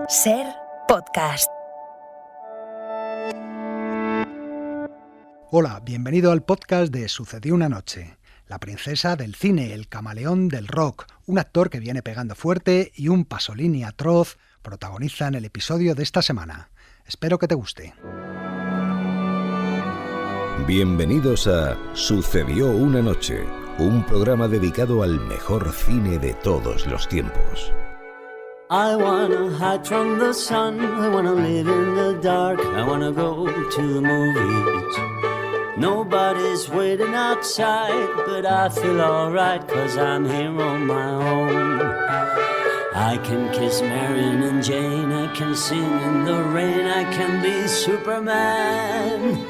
Ser podcast. Hola, bienvenido al podcast de Sucedió una noche. La princesa del cine, el camaleón del rock, un actor que viene pegando fuerte y un Pasolini atroz protagonizan el episodio de esta semana. Espero que te guste. Bienvenidos a Sucedió una noche, un programa dedicado al mejor cine de todos los tiempos. I wanna hide from the sun, I wanna live in the dark, I wanna go to the movies. Nobody's waiting outside, but I feel alright, 'cause I'm here on my own. I can kiss Marion and Jane, I can sing in the rain, I can be Superman.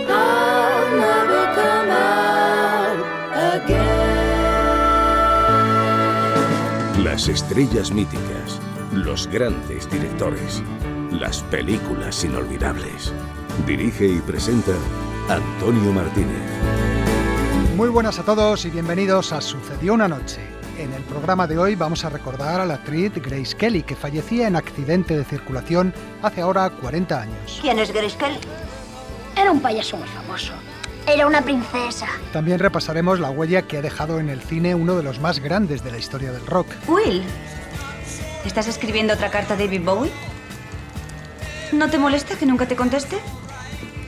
I'll never come out again. Las estrellas míticas, los grandes directores, las películas inolvidables. Dirige y presenta Antonio Martínez. Muy buenas a todos y bienvenidos a Sucedió una noche. En el programa de hoy vamos a recordar a la actriz Grace Kelly, que fallecía en accidente de circulación hace ahora 40 años. ¿Quién es Grace Kelly? Era un payaso muy famoso. Era una princesa. También repasaremos la huella que ha dejado en el cine uno de los más grandes de la historia del rock. Will, ¿estás escribiendo otra carta a David Bowie? ¿No te molesta que nunca te conteste?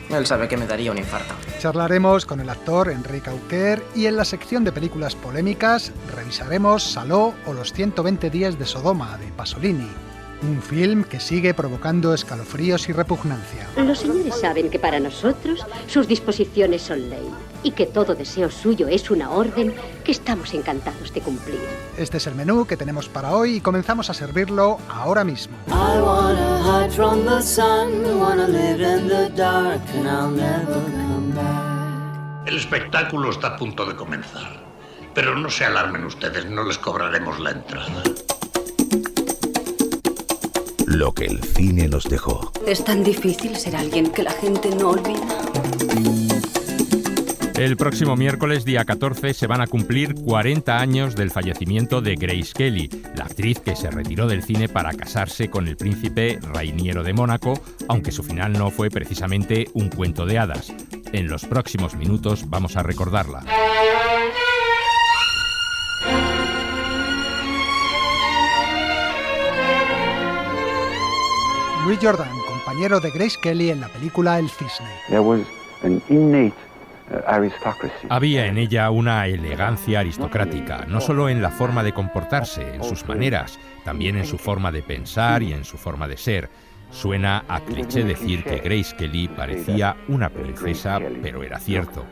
Él sabe que me daría un infarto. Charlaremos con el actor Enrique Auquer y en la sección de películas polémicas revisaremos Saló o los 120 días de Sodoma de Pasolini. Un film que sigue provocando escalofríos y repugnancia. Los señores saben que para nosotros sus disposiciones son ley y que todo deseo suyo es una orden que estamos encantados de cumplir. Este es el menú que tenemos para hoy y comenzamos a servirlo ahora mismo. I wanna hide from the sun, I wanna live in the dark, and I'll never come back. El espectáculo está a punto de comenzar, pero no se alarmen ustedes, no les cobraremos la entrada. Lo que el cine nos dejó. Es tan difícil ser alguien que la gente no olvida. El próximo miércoles, día 14, se van a cumplir 40 años del fallecimiento de Grace Kelly, la actriz que se retiró del cine para casarse con el príncipe Rainiero de Mónaco, aunque su final no fue precisamente un cuento de hadas. En los próximos minutos vamos a recordarla. Louis Jordan, compañero de Grace Kelly en la película El Cisne. Había en ella una elegancia aristocrática, no solo en la forma de comportarse, en sus maneras, también en su forma de pensar y en su forma de ser. Suena a cliché decir que Grace Kelly parecía una princesa, pero era cierto.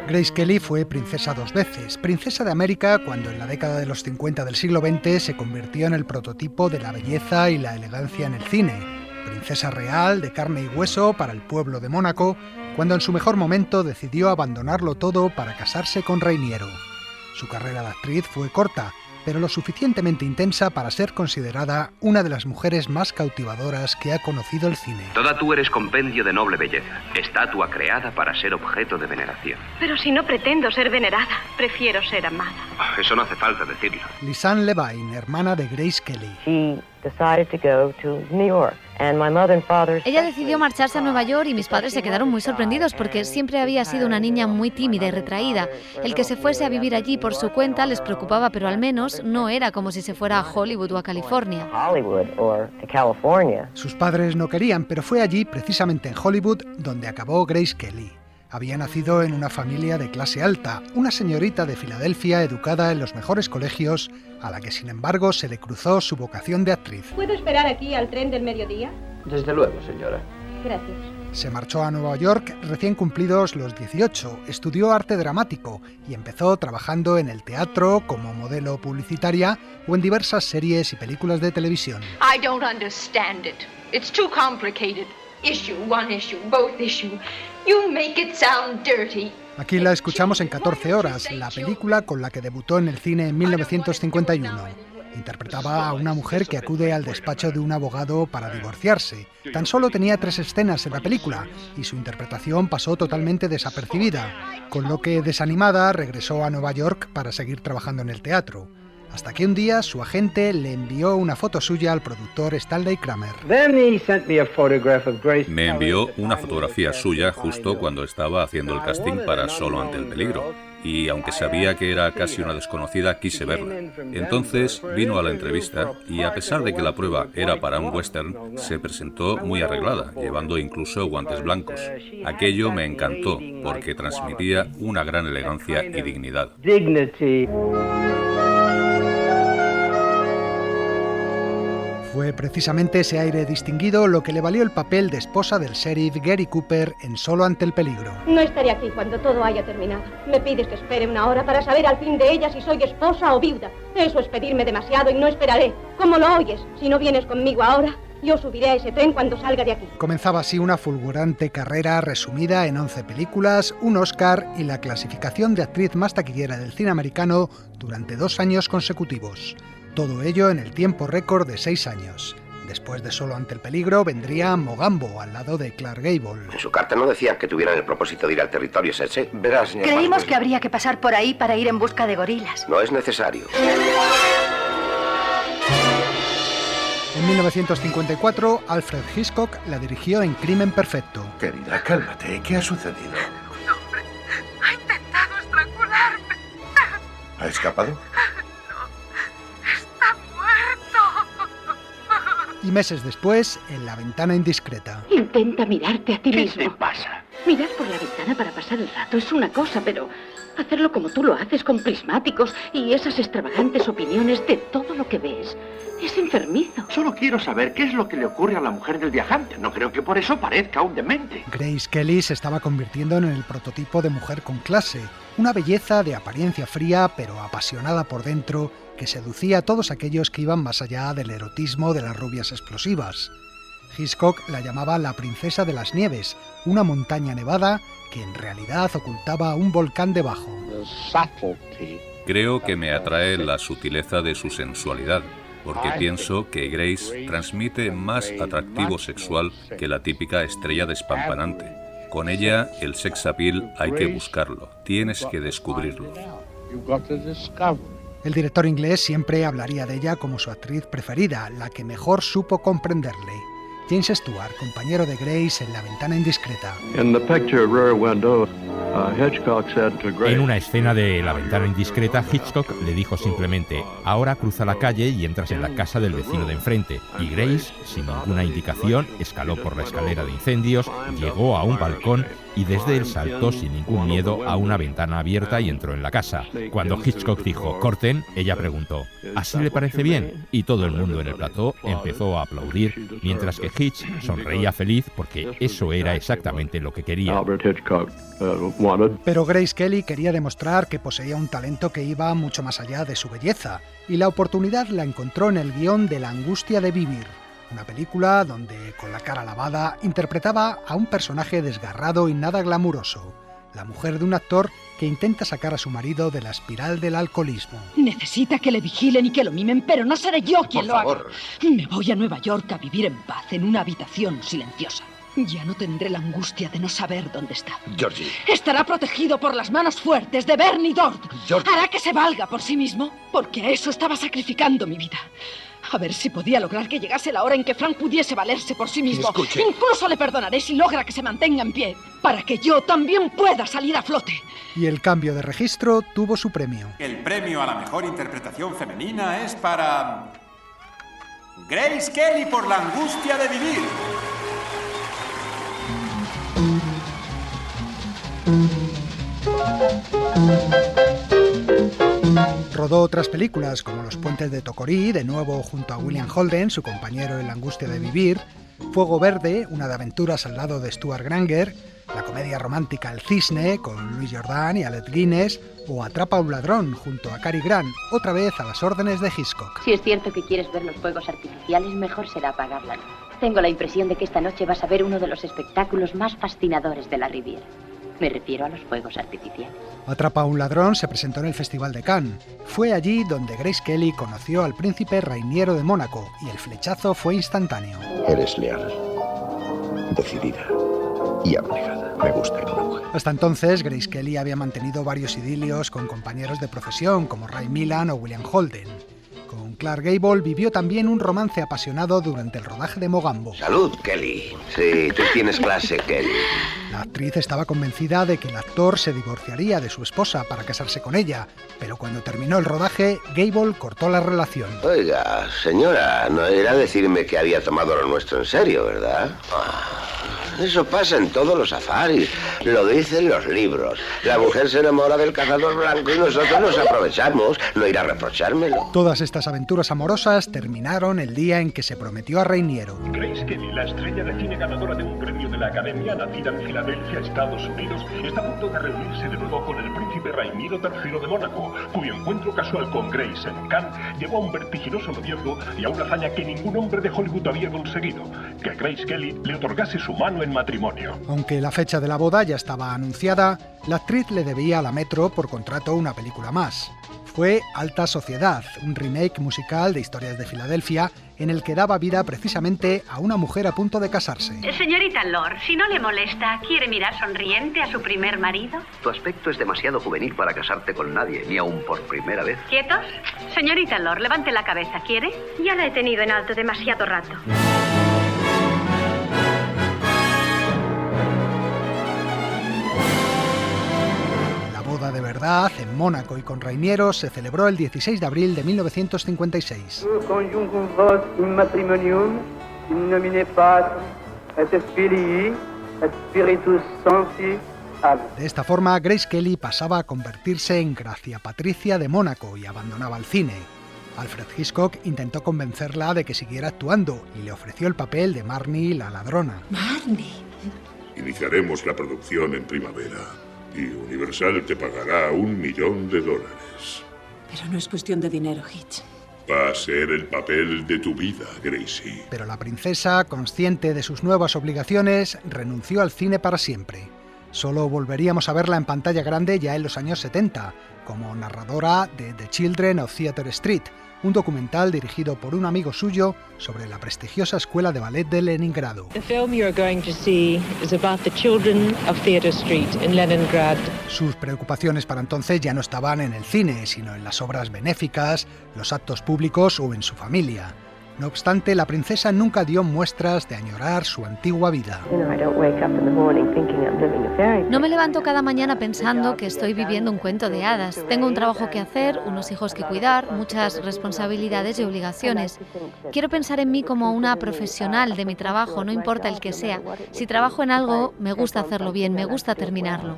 Grace Kelly fue princesa 2 veces, princesa de América cuando en la década de los 50 del siglo XX se convirtió en el prototipo de la belleza y la elegancia en el cine, princesa real de carne y hueso para el pueblo de Mónaco cuando en su mejor momento decidió abandonarlo todo para casarse con Rainiero. Su carrera de actriz fue corta, pero lo suficientemente intensa para ser considerada una de las mujeres más cautivadoras que ha conocido el cine. Toda tú eres compendio de noble belleza, estatua creada para ser objeto de veneración. Pero si no pretendo ser venerada, prefiero ser amada. Eso no hace falta decirlo. Lisanne Levine, hermana de Grace Kelly. Ella decidió marcharse a Nueva York y mis padres se quedaron muy sorprendidos porque siempre había sido una niña muy tímida y retraída. El que se fuese a vivir allí por su cuenta les preocupaba, pero al menos no era como si se fuera a Hollywood o a California. Sus padres no querían, pero fue allí, precisamente en Hollywood, donde acabó Grace Kelly. Había nacido en una familia de clase alta, una señorita de Filadelfia educada en los mejores colegios, a la que sin embargo se le cruzó su vocación de actriz. ¿Puedo esperar aquí al tren del mediodía? Desde luego, señora. Gracias. Se marchó a Nueva York recién cumplidos los 18, estudió arte dramático y empezó trabajando en el teatro como modelo publicitaria o en diversas series y películas de televisión. I don't understand it. It's too complicated. Issue, one issue, both issue. You make it sound dirty. Aquí la escuchamos en 14 horas, la película con la que debutó en el cine en 1951. Interpretaba a una mujer que acude al despacho de un abogado para divorciarse. Tan solo tenía 3 escenas en la película y su interpretación pasó totalmente desapercibida, con lo que, desanimada, regresó a Nueva York para seguir trabajando en el teatro. hasta que un día su agente le envió una foto suya al productor Stanley Kramer. Me envió una fotografía suya justo cuando estaba haciendo el casting para Solo ante el peligro. Y aunque sabía que era casi una desconocida, quise verla. Entonces vino a la entrevista y a pesar de que la prueba era para un western, se presentó muy arreglada, llevando incluso guantes blancos. Aquello me encantó porque transmitía una gran elegancia y dignidad. Fue precisamente ese aire distinguido lo que le valió el papel de esposa del sheriff Gary Cooper en Solo ante el peligro. No estaré aquí cuando todo haya terminado. Me pides que espere una hora para saber al fin de ella si soy esposa o viuda. Eso es pedirme demasiado y no esperaré. ¿Cómo lo oyes? Si no vienes conmigo ahora, yo subiré a ese tren cuando salga de aquí. Comenzaba así una fulgurante carrera resumida en 11 películas, un Oscar y la clasificación de actriz más taquillera del cine americano durante 2 años consecutivos. Todo ello en el tiempo récord de 6 años. Después de Solo ante el peligro vendría Mogambo al lado de Clark Gable. En su carta no decían que tuvieran el propósito de ir al territorio ese. Verás, señor. Creímos que habría que pasar por ahí para ir en busca de gorilas. No es necesario. En 1954, Alfred Hitchcock la dirigió en Crimen perfecto. Querida, cálmate. ¿Qué ha sucedido? Un hombre ha intentado estrangularme. ¿Ha escapado? Y meses después, en La ventana indiscreta. Intenta mirarte a ti mismo. ¿Qué te pasa? Mirar por la ventana para pasar el rato es una cosa, pero hacerlo como tú lo haces, con prismáticos y esas extravagantes opiniones de todo lo que ves, es enfermizo. Solo quiero saber qué es lo que le ocurre a la mujer del viajante. No creo que por eso parezca un demente. Grace Kelly se estaba convirtiendo en el prototipo de mujer con clase, una belleza de apariencia fría pero apasionada por dentro que seducía a todos aquellos que iban más allá del erotismo de las rubias explosivas. Hitchcock la llamaba la princesa de las nieves, una montaña nevada que en realidad ocultaba un volcán debajo. Creo que me atrae la sutileza de su sensualidad, porque pienso que Grace transmite más atractivo sexual que la típica estrella despampanante. Con ella, el sex appeal hay que buscarlo, tienes que descubrirlo. El director inglés siempre hablaría de ella como su actriz preferida, la que mejor supo comprenderle. James Stewart, compañero de Grace en La ventana indiscreta. En una escena de La ventana indiscreta, Hitchcock le dijo simplemente: ahora cruza la calle y entras en la casa del vecino de enfrente. Y Grace, sin ninguna indicación, escaló por la escalera de incendios, llegó a un balcón y desde él saltó sin ningún miedo a una ventana abierta y entró en la casa. Cuando Hitchcock dijo «corten», ella preguntó «¿así le parece bien?» Y todo el mundo en el plató empezó a aplaudir, mientras que Hitch sonreía feliz porque eso era exactamente lo que quería. Pero Grace Kelly quería demostrar que poseía un talento que iba mucho más allá de su belleza, y la oportunidad la encontró en el guión de La angustia de vivir, una película donde, con la cara lavada, interpretaba a un personaje desgarrado y nada glamuroso, la mujer de un actor que intenta sacar a su marido de la espiral del alcoholismo. Necesita que le vigilen y que lo mimen, pero no seré yo quien lo haga. Me voy a Nueva York a vivir en paz, en una habitación silenciosa. Ya no tendré la angustia de no saber dónde está. Georgie. Estará protegido por las manos fuertes de Bernie Dort. Georgie. Hará que se valga por sí mismo, porque a eso estaba sacrificando mi vida. A ver si podía lograr que llegase la hora en que Frank pudiese valerse por sí mismo. Escuche. Incluso le perdonaré si logra que se mantenga en pie, para que yo también pueda salir a flote. Y el cambio de registro tuvo su premio. El premio a la mejor interpretación femenina es para Grace Kelly por La angustia de vivir. Rodó otras películas como Los puentes de Tocorí, de nuevo junto a William Holden, su compañero en La angustia de vivir, Fuego verde, una de aventuras al lado de Stuart Granger, la comedia romántica El cisne, con Louis Jordan y Alec Guinness, o Atrapa a un ladrón, junto a Cary Grant, otra vez a las órdenes de Hitchcock. Si es cierto que quieres ver los fuegos artificiales, mejor será apagar la luz. Tengo la impresión de que esta noche vas a ver uno de los espectáculos más fascinadores de la Riviera. Me refiero a los fuegos artificiales. Atrapa a un ladrón se presentó en el Festival de Cannes. Fue allí donde Grace Kelly conoció al príncipe Rainiero de Mónaco y el flechazo fue instantáneo. Eres leal, decidida y abnegada. Me gusta en una mujer. Hasta entonces, Grace Kelly había mantenido varios idilios con compañeros de profesión como Ray Milland o William Holden. Clark Gable vivió también un romance apasionado durante el rodaje de Mogambo. Salud, Kelly. Sí, tú tienes clase, Kelly. La actriz estaba convencida de que el actor se divorciaría de su esposa para casarse con ella, pero cuando terminó el rodaje, Gable cortó la relación. Oiga, señora, no era decirme que había tomado lo nuestro en serio, ¿verdad? Eso pasa en todos los safaris. Lo dicen los libros. La mujer se enamora del cazador blanco y nosotros nos aprovechamos. No irá a reprochármelo. Todas estas aventuras amorosas terminaron el día en que se prometió a Reiniero. Grace Kelly, la estrella de cine ganadora de un premio de la Academia, nacida en Filadelfia, Estados Unidos, está a punto de reunirse de nuevo con el príncipe Rainiero III de Mónaco, cuyo encuentro casual con Grace en Cannes llevó a un vertiginoso noviazgo y a una hazaña que ningún hombre de Hollywood había conseguido: que Grace Kelly le otorgase su mano en matrimonio. Aunque la fecha de la boda ya estaba anunciada, la actriz le debía a la Metro por contrato una película más. Fue Alta Sociedad, un remake musical de Historias de Filadelfia en el que daba vida precisamente a una mujer a punto de casarse. Señorita Lord, si no le molesta, ¿quiere mirar sonriente a su primer marido? Tu aspecto es demasiado juvenil para casarte con nadie, ni aún por primera vez. ¿Quietos? Señorita Lord, levante la cabeza, ¿quiere? Ya la he tenido en alto demasiado rato. De verdad, en Mónaco y con Rainiero, se celebró el 16 de abril de 1956. De esta forma, Grace Kelly pasaba a convertirse en Gracia Patricia de Mónaco y abandonaba el cine. Alfred Hitchcock intentó convencerla de que siguiera actuando y le ofreció el papel de Marnie la ladrona. Marnie. Iniciaremos la producción en primavera. Y Universal te pagará $1 millón. Pero no es cuestión de dinero, Hitch. Va a ser el papel de tu vida, Gracie. Pero la princesa, consciente de sus nuevas obligaciones, renunció al cine para siempre. Solo volveríamos a verla en pantalla grande ya en los años 70, como narradora de The Children of Theatre Street, un documental dirigido por un amigo suyo sobre la prestigiosa escuela de ballet de Leningrado. The film you are going to see is about the children of Theatre Street in Leningrad. Sus preocupaciones para entonces ya no estaban en el cine, sino en las obras benéficas, los actos públicos o en su familia. No obstante, la princesa nunca dio muestras de añorar su antigua vida. No me levanto cada mañana pensando que estoy viviendo un cuento de hadas. Tengo un trabajo que hacer, unos hijos que cuidar, muchas responsabilidades y obligaciones. Quiero pensar en mí como una profesional de mi trabajo, no importa el que sea. Si trabajo en algo, me gusta hacerlo bien, me gusta terminarlo.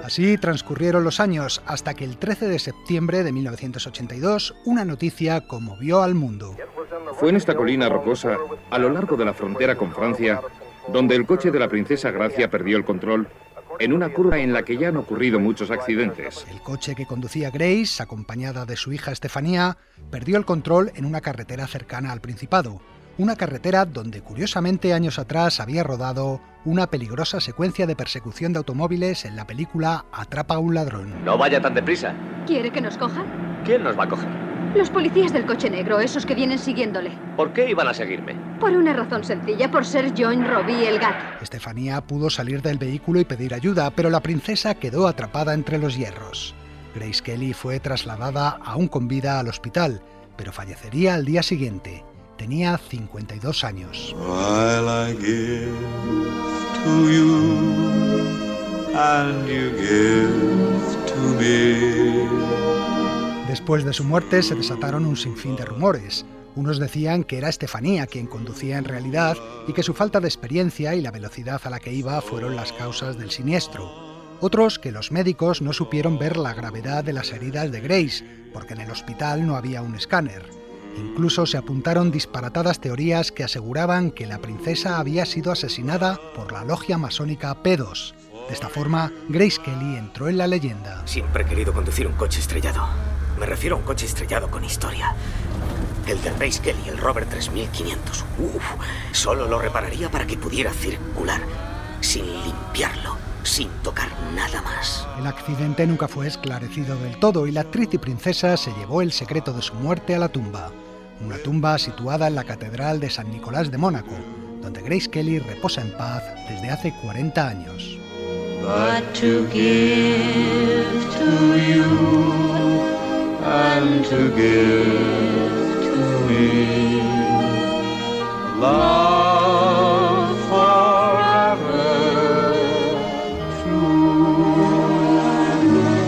Así transcurrieron los años, hasta que el 13 de septiembre de 1982, una noticia conmovió al mundo. Fue en esta colina rocosa, a lo largo de la frontera con Francia, donde el coche de la princesa Gracia perdió el control, en una curva en la que ya han ocurrido muchos accidentes. El coche que conducía Grace, acompañada de su hija Estefanía, perdió el control en una carretera cercana al Principado. Una carretera donde, curiosamente, años atrás había rodado una peligrosa secuencia de persecución de automóviles en la película Atrapa a un ladrón. No vaya tan deprisa. ¿Quiere que nos cojan? ¿Quién nos va a coger? Los policías del coche negro, esos que vienen siguiéndole. ¿Por qué iban a seguirme? Por una razón sencilla, por ser John Robbie el gato. Estefanía pudo salir del vehículo y pedir ayuda, pero la princesa quedó atrapada entre los hierros. Grace Kelly fue trasladada aún con vida al hospital, pero fallecería al día siguiente. Tenía 52 años. While I give to you and you give to me. Después de su muerte se desataron un sinfín de rumores. Unos decían que era Estefanía quien conducía en realidad y que su falta de experiencia y la velocidad a la que iba fueron las causas del siniestro. Otros que los médicos no supieron ver la gravedad de las heridas de Grace, porque en el hospital no había un escáner. Incluso se apuntaron disparatadas teorías que aseguraban que la princesa había sido asesinada por la logia masónica P2. De esta forma, Grace Kelly entró en la leyenda. Siempre he querido conducir un coche estrellado. Me refiero a un coche estrellado con historia. El de Grace Kelly, el Rover 3500. Solo lo repararía para que pudiera circular, sin limpiarlo, sin tocar nada más. El accidente nunca fue esclarecido del todo y la actriz y princesa se llevó el secreto de su muerte a la tumba. Una tumba situada en la Catedral de San Nicolás de Mónaco, donde Grace Kelly reposa en paz desde hace 40 años. But to give to you and to give to me love forever true.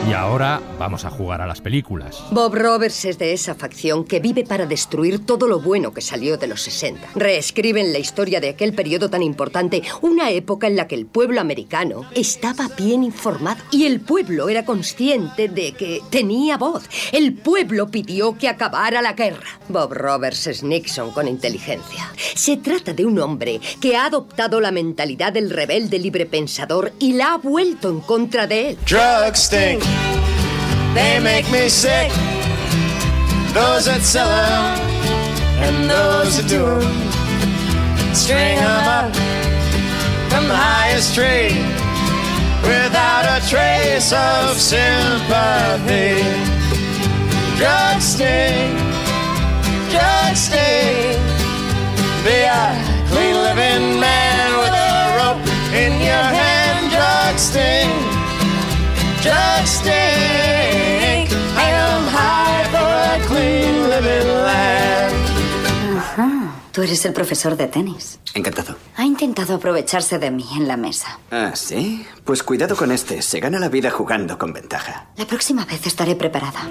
Y ahora vamos a jugar a las películas. Bob Roberts es de esa facción que vive para destruir todo lo bueno que salió de los 60. Reescriben la historia de aquel periodo tan importante, una época en la que el pueblo americano estaba bien informado y el pueblo era consciente de que tenía voz. El pueblo pidió que acabara la guerra. Bob Roberts es Nixon con inteligencia. Se trata de un hombre que ha adoptado la mentalidad del rebelde librepensador y la ha vuelto en contra de él. Drugs stink, they make me sick. Those that sell them and those that do them. String them up from the highest tree without a trace of sympathy. Drugs stink, drugs stink. Be a clean living man with a rope in your hand. Drugs stink, drugs stink. Hang 'em high for a clean living land. Ajá. Tú eres el profesor de tenis. Encantado. Ha intentado aprovecharse de mí en la mesa. ¿Ah, sí? Pues cuidado con este. Se gana la vida jugando con ventaja. La próxima vez estaré preparada.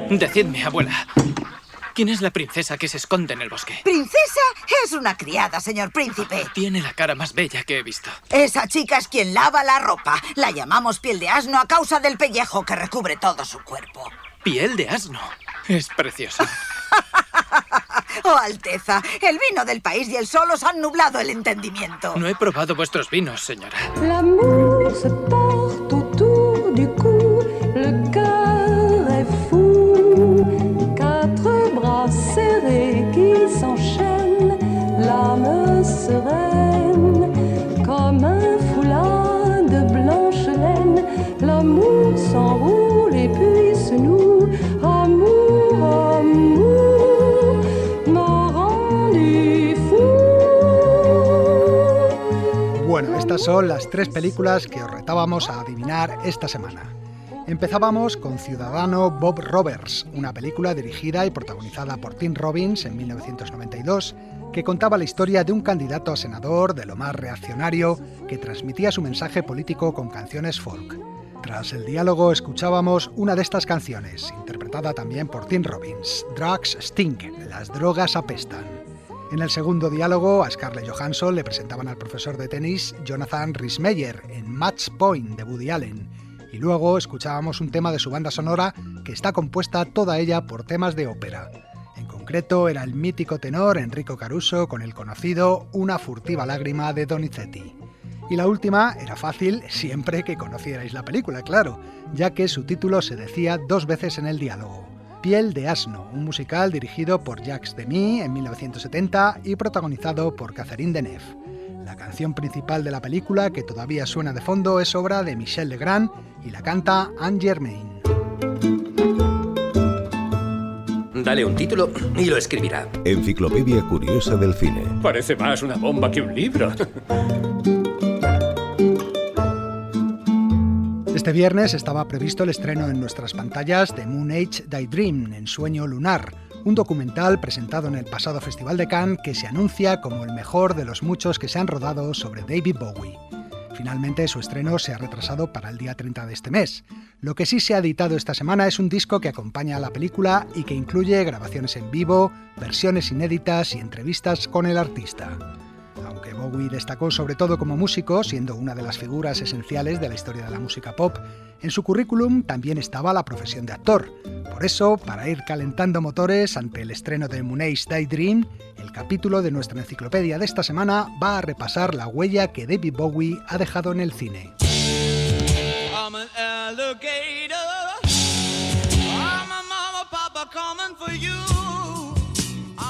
Decidme, abuela, ¿quién es la princesa que se esconde en el bosque? ¿Princesa? Es una criada, señor príncipe. Tiene la cara más bella que he visto. Esa chica es quien lava la ropa. La llamamos piel de asno a causa del pellejo que recubre todo su cuerpo. ¿Piel de asno? Es preciosa. Oh, Alteza, el vino del país y el sol os han nublado el entendimiento. No he probado vuestros vinos, señora. L'amour se porte autour du cou, le cœur est fou. Quatre bras serrés qui s'enchaînent, l'âme sereine, comme un foulard de blanche laine. L'amour s'enroule et puis se noue. Amour, amour, m'a rendu fou. Bueno, estas son las 3 películas que os retábamos a adivinar esta semana. Empezábamos con Ciudadano Bob Roberts, una película dirigida y protagonizada por Tim Robbins en 1992, que contaba la historia de un candidato a senador de lo más reaccionario que transmitía su mensaje político con canciones folk. Tras el diálogo escuchábamos una de estas canciones, interpretada también por Tim Robbins, Drugs Stink, las drogas apestan. En el segundo diálogo, a Scarlett Johansson le presentaban al profesor de tenis Jonathan Rhys-Meyer en Match Point de Woody Allen. Y luego escuchábamos un tema de su banda sonora que está compuesta toda ella por temas de ópera. En concreto era el mítico tenor Enrico Caruso con el conocido Una furtiva lágrima de Donizetti. Y la última era fácil siempre que conocierais la película, claro, ya que su título se decía 2 veces en el diálogo. Piel de asno, un musical dirigido por Jacques Demy en 1970 y protagonizado por Catherine Deneuve. La canción principal de la película, que todavía suena de fondo, es obra de Michel Legrand y la canta Anne Germain. Dale un título y lo escribirá. Enciclopedia Curiosa del Cine. Parece más una bomba que un libro. Este viernes estaba previsto el estreno en nuestras pantallas de Moon Age Daydream, en Sueño Lunar, un documental presentado en el pasado Festival de Cannes que se anuncia como el mejor de los muchos que se han rodado sobre David Bowie. Finalmente su estreno se ha retrasado para el día 30 de este mes. Lo que sí se ha editado esta semana es un disco que acompaña a la película y que incluye grabaciones en vivo, versiones inéditas y entrevistas con el artista. Aunque Bowie destacó sobre todo como músico, siendo una de las figuras esenciales de la historia de la música pop, en su currículum también estaba la profesión de actor. Por eso, para ir calentando motores ante el estreno de Moon Age Daydream, el capítulo de nuestra enciclopedia de esta semana va a repasar la huella que David Bowie ha dejado en el cine.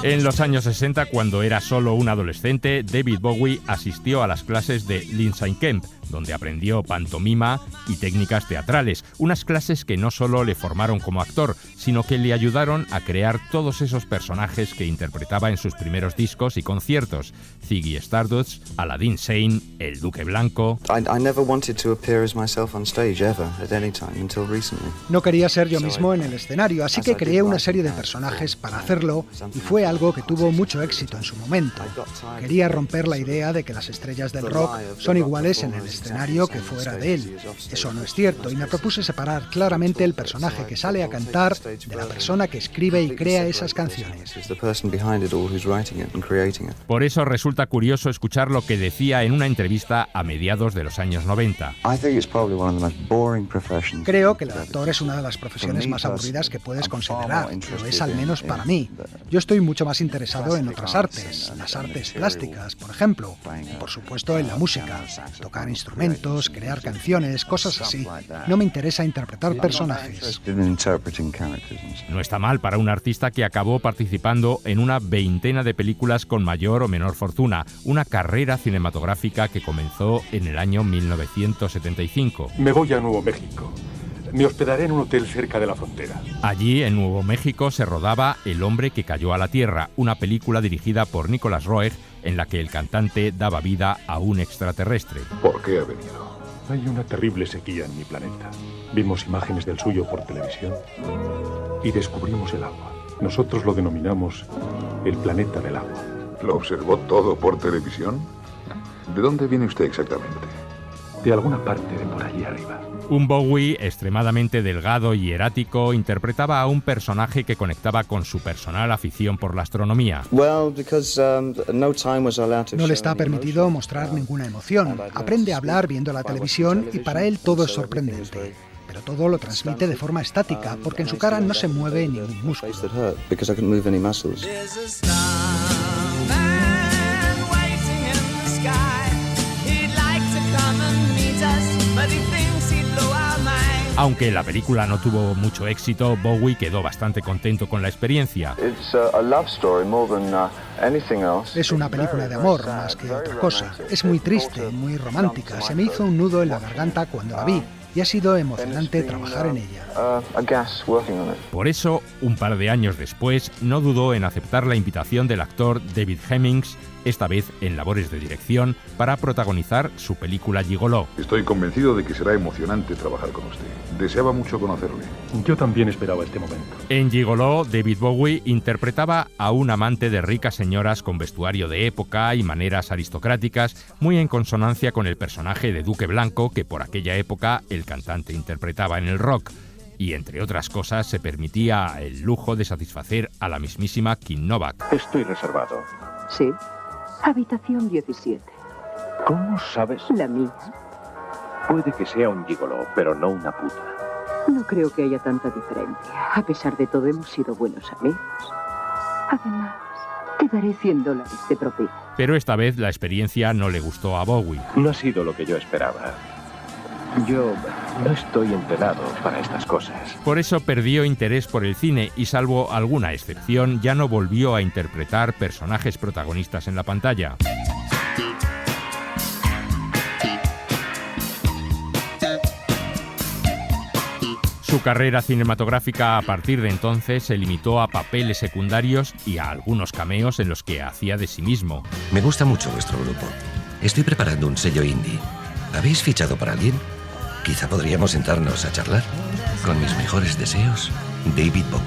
En los años 60, cuando era solo un adolescente, David Bowie asistió a las clases de Lindsay Kemp, donde aprendió pantomima y técnicas teatrales, unas clases que no solo le formaron como actor, sino que le ayudaron a crear todos esos personajes que interpretaba en sus primeros discos y conciertos: Ziggy Stardust, Aladdin Sane, el Duque Blanco. No quería ser yo mismo en el escenario, así que creé una serie de personajes para hacerlo, y fue algo que tuvo mucho éxito en su momento. Quería romper la idea de que las estrellas del rock son iguales en el escenario que fuera de él. Eso no es cierto, y me propuse separar claramente el personaje que sale a cantar de la persona que escribe y crea esas canciones. Por eso resulta curioso escuchar lo que decía en una entrevista a mediados de los años 90. Creo que el actor es una de las profesiones más aburridas que puedes considerar, lo es al menos para mí. Yo estoy mucho más interesado en otras artes, las artes plásticas, por ejemplo, y por supuesto en la música, tocar instrumentos, crear canciones, cosas así. No me interesa interpretar personajes. No está mal para un artista que acabó participando en una veintena de películas con mayor o menor fortuna, una carrera cinematográfica que comenzó en el año 1975. Me voy a Nuevo México. Me hospedaré en un hotel cerca de la frontera. Allí, en Nuevo México, se rodaba El hombre que cayó a la tierra, una película dirigida por Nicholas Roeg, en la que el cantante daba vida a un extraterrestre. ¿Por qué ha venido? Hay una terrible sequía en mi planeta. Vimos imágenes del suyo por televisión y descubrimos el agua. Nosotros lo denominamos el planeta del agua. ¿Lo observó todo por televisión? ¿De dónde viene usted exactamente? De alguna parte de por allí arriba. Un Bowie extremadamente delgado y erático interpretaba a un personaje que conectaba con su personal afición por la astronomía. No le está permitido mostrar ninguna emoción. Aprende a hablar viendo la televisión y para él todo es sorprendente. Pero todo lo transmite de forma estática, porque en su cara no se mueve ningún músculo. Aunque la película no tuvo mucho éxito, Bowie quedó bastante contento con la experiencia. Es una película de amor más que otra cosa. Es muy triste, muy romántica. Se me hizo un nudo en la garganta cuando la vi. Y ha sido emocionante trabajar en ella. Por eso, un par de años después, no dudó en aceptar la invitación del actor David Hemmings, esta vez en labores de dirección, para protagonizar su película Gigoló. Estoy convencido de que será emocionante trabajar con usted. Deseaba mucho conocerle. Yo también esperaba este momento. En Gigoló, David Bowie interpretaba a un amante de ricas señoras con vestuario de época y maneras aristocráticas, muy en consonancia con el personaje de Duque Blanco que por aquella época el cantante interpretaba en el rock. Y, entre otras cosas, se permitía el lujo de satisfacer a la mismísima Kim Novak. Estoy reservado. Sí. Habitación 17. ¿Cómo sabes? La mía. Puede que sea un gigoló, pero no una puta. No creo que haya tanta diferencia. A pesar de todo, hemos sido buenos amigos. Además, te daré $100 de propina. Pero esta vez la experiencia no le gustó a Bowie. No ha sido lo que yo esperaba. Yo no estoy entrenado para estas cosas. Por eso perdió interés por el cine y, salvo alguna excepción, ya no volvió a interpretar personajes protagonistas en la pantalla. Su carrera cinematográfica a partir de entonces se limitó a papeles secundarios y a algunos cameos en los que hacía de sí mismo. Me gusta mucho vuestro grupo. Estoy preparando un sello indie. ¿Habéis fichado para alguien? Quizá podríamos sentarnos a charlar. Con mis mejores deseos, David Bowie.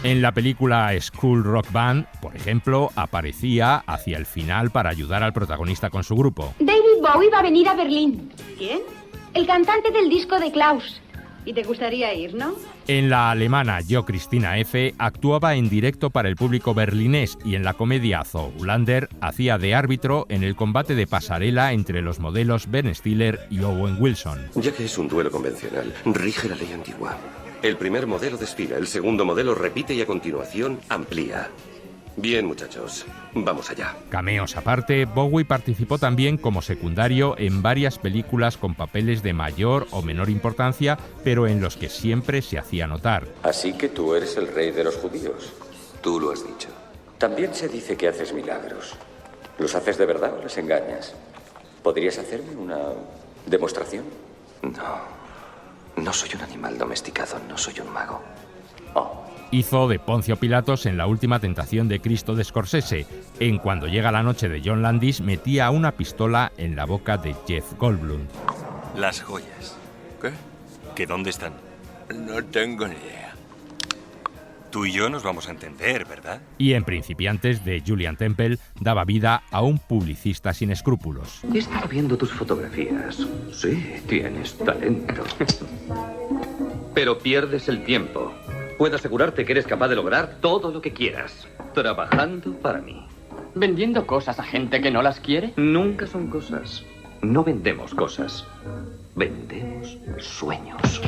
En la película School Rock Band, por ejemplo, aparecía hacia el final para ayudar al protagonista con su grupo. David Bowie va a venir a Berlín. ¿Quién? El cantante del disco de Klaus. ¿Y te gustaría ir, no? En la alemana Yo Cristina F. actuaba en directo para el público berlinés y en la comedia Zoolander hacía de árbitro en el combate de pasarela entre los modelos Ben Stiller y Owen Wilson. Ya que es un duelo convencional, rige la ley antigua. El primer modelo desfila, el segundo modelo repite y a continuación amplía. Bien, muchachos, vamos allá. Cameos aparte, Bowie participó también como secundario en varias películas con papeles de mayor o menor importancia, pero en los que siempre se hacía notar. Así que tú eres el rey de los judíos. Tú lo has dicho. También se dice que haces milagros. ¿Los haces de verdad o les engañas? ¿Podrías hacerme una demostración? No soy un animal domesticado, no soy un mago. Hizo de Poncio Pilatos en La última tentación de Cristo de Scorsese. En Cuando llega la noche de John Landis metía una pistola en la boca de Jeff Goldblum. Las joyas. ¿Qué? ¿Que dónde están? No tengo ni idea. Tú y yo nos vamos a entender, ¿verdad? Y en Principiantes de Julian Temple daba vida a un publicista sin escrúpulos. He estado viendo tus fotografías. Sí, tienes talento. Pero pierdes el tiempo. Puedo asegurarte que eres capaz de lograr todo lo que quieras, trabajando para mí. ¿Vendiendo cosas a gente que no las quiere? Nunca son cosas. No vendemos cosas. Vendemos sueños.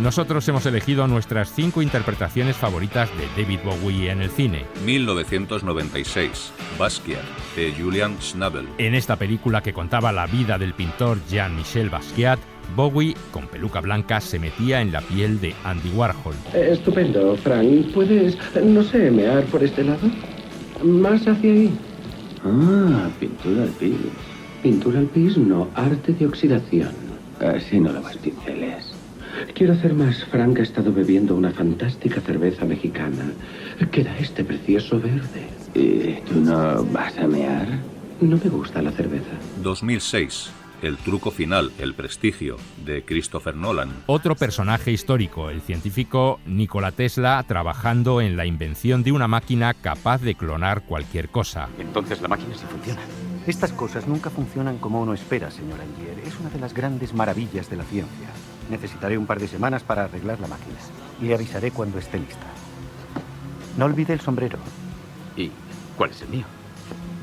Nosotros hemos elegido nuestras 5 interpretaciones favoritas de David Bowie en el cine. 1996, Basquiat, de Julian Schnabel. En esta película que contaba la vida del pintor Jean-Michel Basquiat, Bowie, con peluca blanca, se metía en la piel de Andy Warhol. Estupendo, Frank. ¿Puedes, no sé, mear por este lado? Más hacia ahí. Ah, pintura al pis. Pintura al pis, no, arte de oxidación. Así no lavas pinceles. Quiero hacer más. Frank ha estado bebiendo una fantástica cerveza mexicana que da este precioso verde. ¿Y tú no vas a mear? No me gusta la cerveza. 2006, El truco final, El prestigio, de Christopher Nolan. Otro personaje histórico, el científico Nikola Tesla, trabajando en la invención de una máquina capaz de clonar cualquier cosa. Entonces la máquina sí funciona. Estas cosas nunca funcionan como uno espera, señor Angier. Es una de las grandes maravillas de la ciencia. Necesitaré un par de semanas para arreglar la máquina. Le avisaré cuando esté lista. No olvide el sombrero. ¿Y cuál es el mío?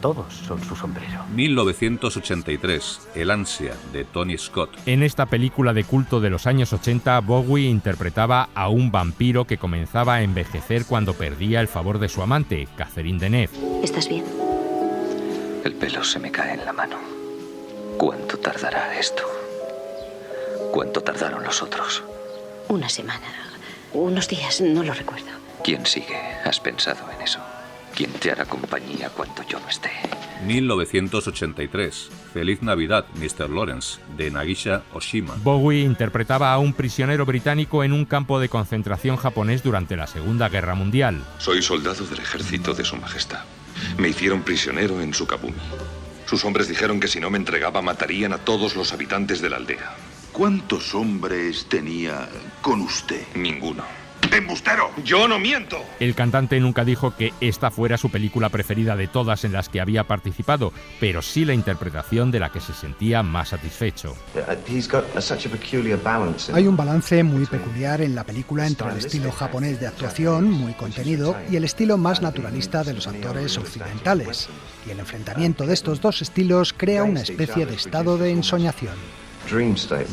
Todos son su sombrero. 1983, El ansia, de Tony Scott. En esta película de culto de los años 80, Bowie interpretaba a un vampiro que comenzaba a envejecer cuando perdía el favor de su amante, Catherine Deneuve. ¿Estás bien? El pelo se me cae en la mano. ¿Cuánto tardará esto? ¿Cuánto tardaron los otros? Una semana. Unos días, no lo recuerdo. ¿Quién sigue? ¿Has pensado en eso? ¿Quién te hará compañía cuando yo no esté? 1983, Feliz Navidad, Mr. Lawrence, de Nagisa Oshima. Bowie interpretaba a un prisionero británico en un campo de concentración japonés durante la Segunda Guerra Mundial. Soy soldado del ejército de Su Majestad. Me hicieron prisionero en Sukabumi. Sus hombres dijeron que si no me entregaba matarían a todos los habitantes de la aldea. ¿Cuántos hombres tenía con usted? Ninguno. ¡Embustero! ¡Yo no miento! El cantante nunca dijo que esta fuera su película preferida de todas en las que había participado, pero sí la interpretación de la que se sentía más satisfecho. Hay un balance muy peculiar en la película entre el estilo japonés de actuación, muy contenido, y el estilo más naturalista de los actores occidentales. Y el enfrentamiento de estos dos estilos crea una especie de estado de ensoñación.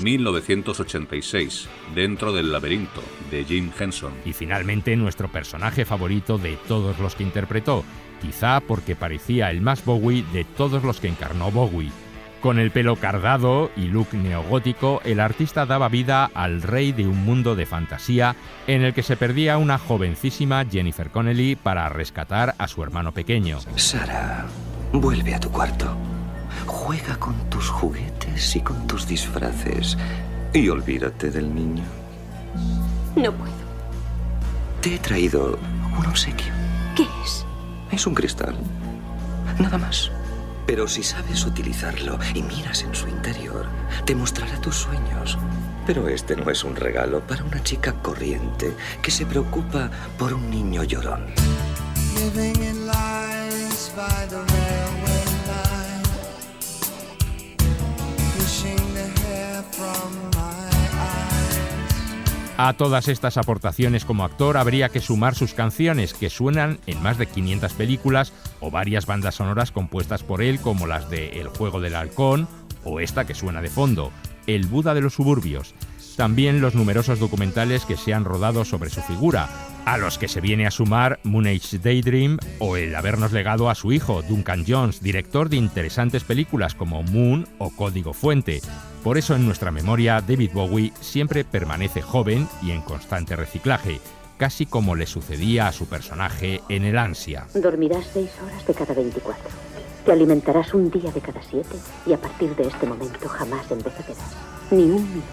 1986, Dentro del laberinto, de Jim Henson. Y finalmente nuestro personaje favorito de todos los que interpretó, quizá porque parecía el más Bowie de todos los que encarnó Bowie. Con el pelo cardado y look neogótico, el artista daba vida al rey de un mundo de fantasía en el que se perdía una jovencísima Jennifer Connelly para rescatar a su hermano pequeño. Sarah, vuelve a tu cuarto. Juega con tus juguetes y con tus disfraces y olvídate del niño. No puedo. Te he traído un obsequio. ¿Qué es? Es un cristal. Nada más. Pero si sabes utilizarlo y miras en su interior, te mostrará tus sueños. Pero este no es un regalo para una chica corriente que se preocupa por un niño llorón. Living in lines by the railway line, wishing the hair from my eyes A todas estas aportaciones como actor habría que sumar sus canciones, que suenan en más de 500 películas, o varias bandas sonoras compuestas por él, como las de El juego del halcón, o esta que suena de fondo, El Buda de los suburbios. También los numerosos documentales que se han rodado sobre su figura, a los que se viene a sumar Moon Age Daydream o el habernos legado a su hijo, Duncan Jones, director de interesantes películas como Moon o Código Fuente. Por eso en nuestra memoria David Bowie siempre permanece joven y en constante reciclaje, casi como le sucedía a su personaje en El Ansia. Dormirás 6 horas de cada 24. Te alimentarás un día de cada 7 y a partir de este momento jamás envejecerás. Ni un minuto.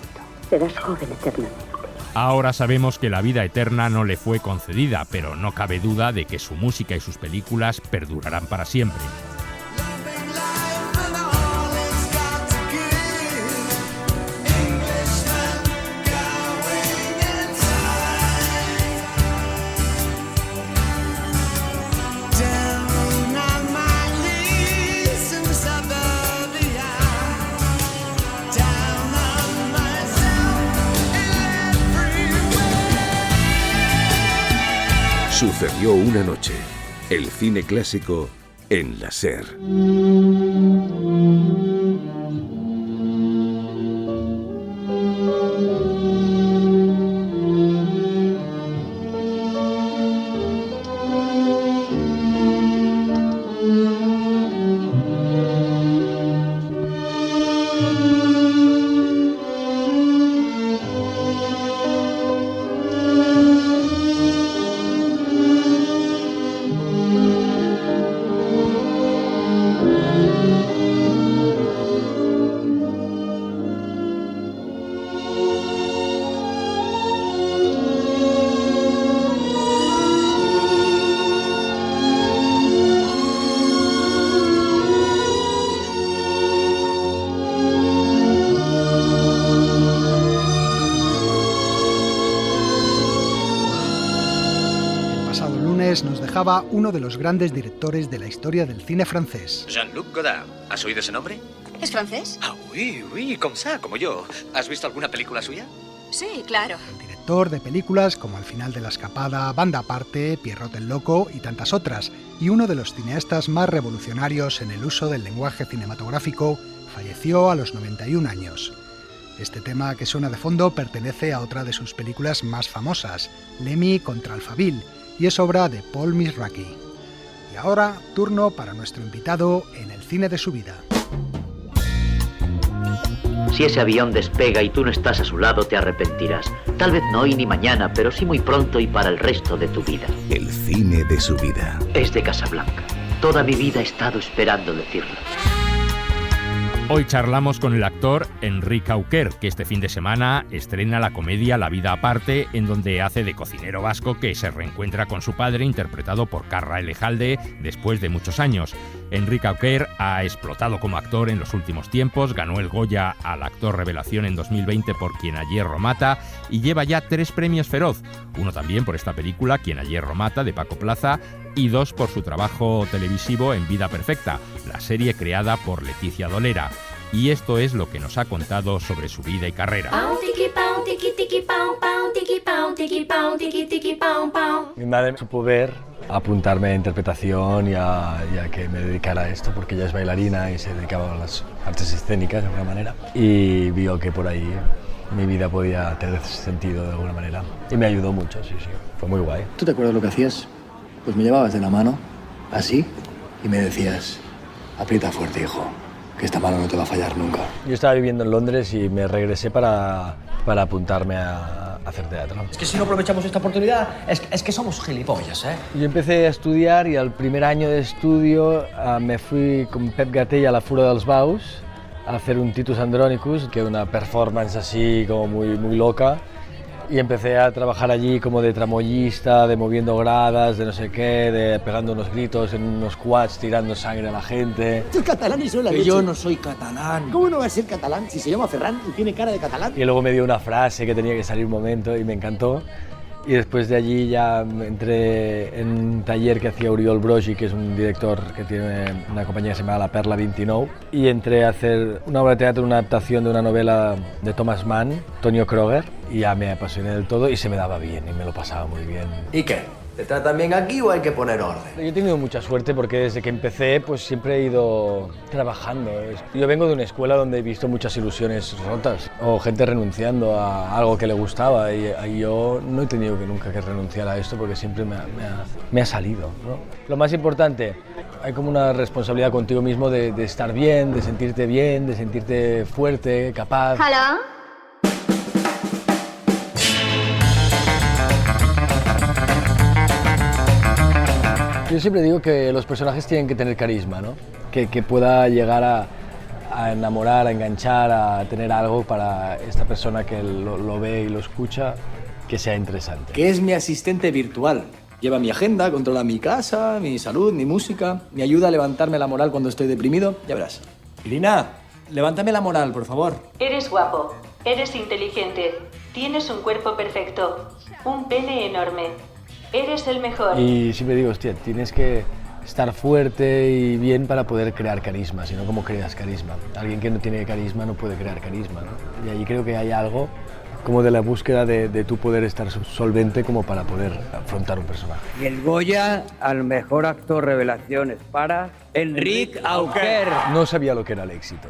Serás joven eternamente. Ahora sabemos que la vida eterna no le fue concedida, pero no cabe duda de que su música y sus películas perdurarán para siempre. Sucedió una noche. El cine clásico en la SER. Nos dejaba uno de los grandes directores de la historia del cine francés. Jean-Luc Godard. ¿Has oído ese nombre? ¿Es francés? Ah, oui, como yo. ¿Has visto alguna película suya? Sí, claro. Director de películas como Al final de la escapada, Banda aparte, Pierrot el loco y tantas otras, y uno de los cineastas más revolucionarios en el uso del lenguaje cinematográfico, falleció a los 91 años. Este tema que suena de fondo pertenece a otra de sus películas más famosas, Lemmy contra Alphaville, y es obra de Paul Misraki. Y ahora, turno para nuestro invitado en el cine de su vida. Si ese avión despega y tú no estás a su lado, te arrepentirás. Tal vez no hoy ni mañana, pero sí muy pronto y para el resto de tu vida. El cine de su vida. Es de Casablanca. Toda mi vida he estado esperando decirlo. Hoy charlamos con el actor Henri Cauquer, que este fin de semana estrena la comedia La vida aparte, en donde hace de cocinero vasco que se reencuentra con su padre, interpretado por Carra Elejalde, después de muchos años. Henri Cauquer ha explotado como actor en los últimos tiempos, ganó el Goya al actor revelación en 2020 por Quien a hierro mata y lleva ya 3 premios Feroz, uno también por esta película Quien a hierro mata de Paco Plaza y 2 por su trabajo televisivo en Vida perfecta, la serie creada por Leticia Dolera. Y esto es lo que nos ha contado sobre su vida y carrera. Mi madre supo ver, apuntarme a interpretación y a que me dedicara a esto, porque ella es bailarina y se dedicaba a las artes escénicas de alguna manera. Y vio que por ahí mi vida podía tener sentido de alguna manera. Y me ayudó mucho, sí. Fue muy guay. ¿Tú te acuerdas lo que hacías? Pues me llevabas de la mano, así, y me decías, aprieta fuerte, hijo, que esta mano no te va a fallar nunca. Yo estaba viviendo en Londres y me regresé para apuntarme a hacer teatro. Es que si no aprovechamos esta oportunidad, es que somos gilipollas, ¿eh? Yo empecé a estudiar y al primer año de estudio me fui con Pep Gatell a la Fura dels Baus a hacer un Titus Andronicus, que es una performance así como muy loca. Y empecé a trabajar allí como de tramoyista, de moviendo gradas, de no sé qué, de pegando unos gritos en unos quads, tirando sangre a la gente. Tú es catalán y soy la leche. Yo no soy catalán. ¿Cómo no va a ser catalán si se llama Ferran y tiene cara de catalán? Y luego me dio una frase que tenía que salir un momento y me encantó. Y después de allí ya entré en un taller que hacía Oriol Brogi, que es un director que tiene una compañía que se llama La Perla 29, y entré a hacer una obra de teatro, una adaptación de una novela de Thomas Mann, Tonio Kroger, y ya me apasioné del todo y se me daba bien y me lo pasaba muy bien. ¿Y qué? ¿Te tratan bien aquí o hay que poner orden? Yo he tenido mucha suerte porque desde que empecé pues siempre he ido trabajando. Yo vengo de una escuela donde he visto muchas ilusiones rotas o gente renunciando a algo que le gustaba y yo no he tenido nunca que renunciar a esto porque siempre me ha salido, ¿no? Lo más importante, hay como una responsabilidad contigo mismo de estar bien, de sentirte fuerte, capaz. ¿Hola? Yo siempre digo que los personajes tienen que tener carisma, ¿no? Que pueda llegar a enamorar, a enganchar, a tener algo para esta persona que lo ve y lo escucha, que sea interesante. Que es mi asistente virtual. Lleva mi agenda, controla mi casa, mi salud, mi música, me ayuda a levantarme la moral cuando estoy deprimido. Ya verás. Irina, levántame la moral, por favor. Eres guapo, eres inteligente, tienes un cuerpo perfecto, un pene enorme. Eres el mejor. Y siempre digo, hostia, tienes que estar fuerte y bien para poder crear carisma, si no, ¿cómo creas carisma? Alguien que no tiene carisma no puede crear carisma, ¿no? Y ahí creo que hay algo como de la búsqueda de tu poder estar solvente como para poder afrontar un personaje. Y el Goya al mejor actor revelaciones para Enric Auquer. No sabía lo que era el éxito.